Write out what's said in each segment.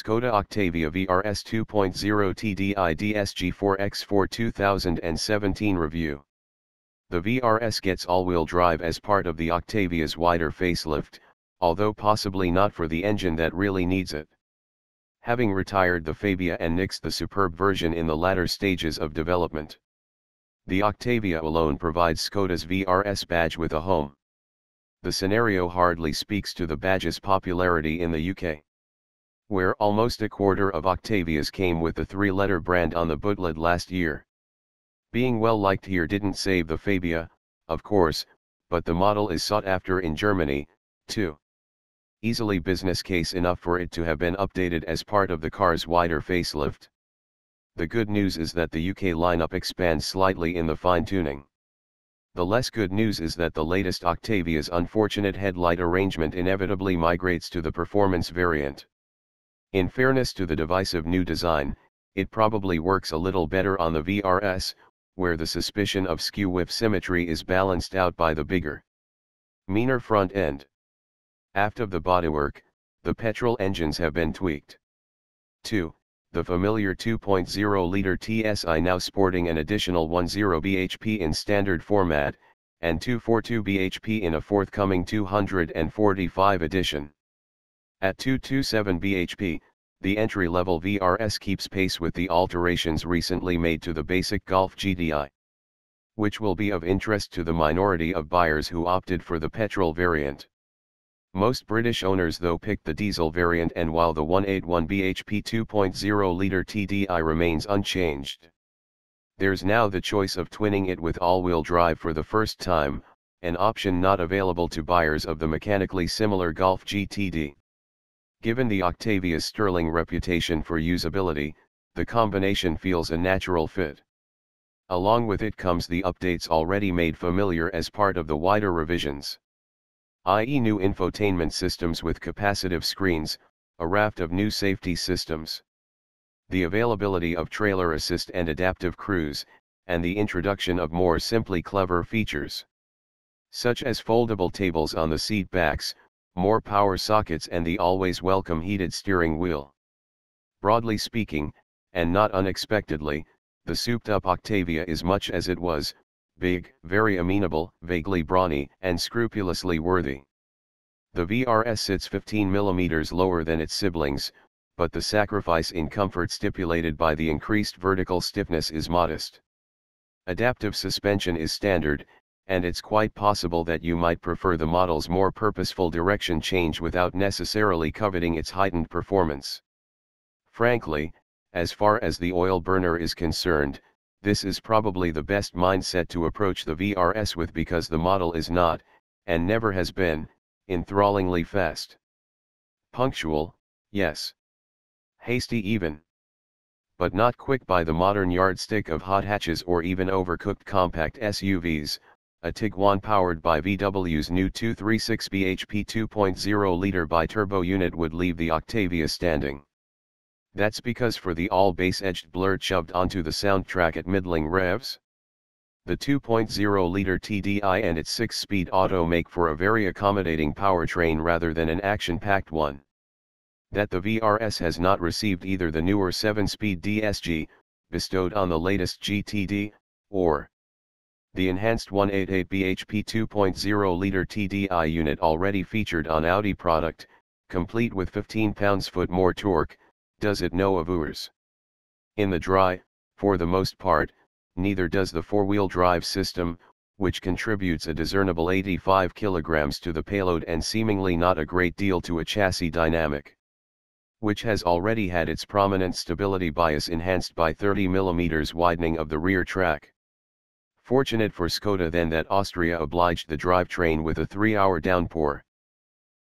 Skoda Octavia vRS 2.0 TDI DSG 4x4 2017 review. The VRS gets all-wheel drive as part of the Octavia's wider facelift, although possibly not for the engine that really needs it. Having retired the Fabia and nixed the superb version in the latter stages of development, the Octavia alone provides Skoda's VRS badge with a home. The scenario hardly speaks to the badge's popularity in the UK, where almost a quarter of Octavias came with the three-letter brand on the bootlet last year. Being well liked here didn't save the Fabia, of course, but the model is sought after in Germany, too. Easily business case enough for it to have been updated as part of the car's wider facelift. The good news is that the UK lineup expands slightly in the fine-tuning. The less good news is that the latest Octavia's unfortunate headlight arrangement inevitably migrates to the performance variant. In fairness to the divisive new design, it probably works a little better on the VRS, where the suspicion of skew-whip symmetry is balanced out by the bigger, meaner front end. Aft of the bodywork, the petrol engines have been tweaked. 2. The familiar 2.0-liter TSI now sporting an additional 10 bhp in standard format, and 242 bhp in a forthcoming 245 edition. At 227 bhp, the entry-level VRS keeps pace with the alterations recently made to the basic Golf GTI, which will be of interest to the minority of buyers who opted for the petrol variant. Most British owners though picked the diesel variant, and while the 181 bhp 2.0-liter TDI remains unchanged, there's now the choice of twinning it with all-wheel drive for the first time, an option not available to buyers of the mechanically similar Golf GTD. Given the Octavia's sterling reputation for usability, the combination feels a natural fit. Along with it comes the updates already made familiar as part of the wider revisions, i.e. new infotainment systems with capacitive screens, a raft of new safety systems, the availability of trailer assist and adaptive cruise, and the introduction of more simply clever features, such as foldable tables on the seat backs, more power sockets and the always welcome heated steering wheel. Broadly speaking, and not unexpectedly, the souped-up Octavia is much as it was: big, very amenable, vaguely brawny, and scrupulously worthy. The VRS sits 15 mm lower than its siblings, but the sacrifice in comfort stipulated by the increased vertical stiffness is modest. Adaptive suspension is standard, and it's quite possible that you might prefer the model's more purposeful direction change without necessarily coveting its heightened performance. Frankly, as far as the oil burner is concerned, this is probably the best mindset to approach the VRS with, because the model is not, and never has been, enthrallingly fast. Punctual, yes. Hasty even. But not quick by the modern yardstick of hot hatches or even overcooked compact SUVs. A Tiguan powered by VW's new 236 bhp 2.0-liter bi-turbo unit would leave the Octavia standing. That's because for the all-bass-edged blur shoved onto the soundtrack at middling revs, the 2.0-liter TDI and its 6-speed auto make for a very accommodating powertrain rather than an action-packed one. That the VRS has not received either the newer 7-speed DSG, bestowed on the latest GTD, or the enhanced 188 bhp 2.0-liter TDI unit already featured on Audi product, complete with 15 pounds-foot more torque, does it know of ours. In the dry, for the most part, neither does the four-wheel drive system, which contributes a discernible 85 kilograms to the payload and seemingly not a great deal to a chassis dynamic, which has already had its prominent stability bias enhanced by 30 mm widening of the rear track. Fortunate for Skoda then that Austria obliged the drivetrain with a 3-hour downpour.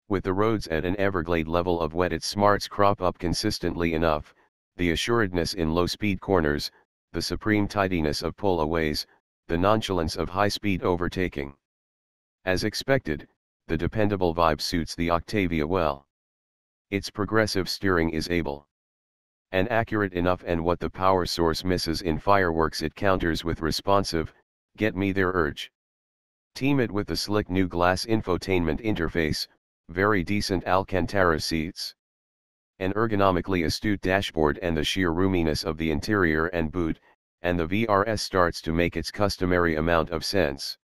With the roads at an Everglade level of wet, its smarts crop up consistently enough, the assuredness in low-speed corners, the supreme tidiness of pull-aways, the nonchalance of high-speed overtaking. As expected, the dependable vibe suits the Octavia well. Its progressive steering is able and accurate enough, and what the power source misses in fireworks it counters with responsive, get me there urge. Team it with the slick new glass infotainment interface, very decent Alcantara seats, an ergonomically astute dashboard and the sheer roominess of the interior and boot, and the VRS starts to make its customary amount of sense.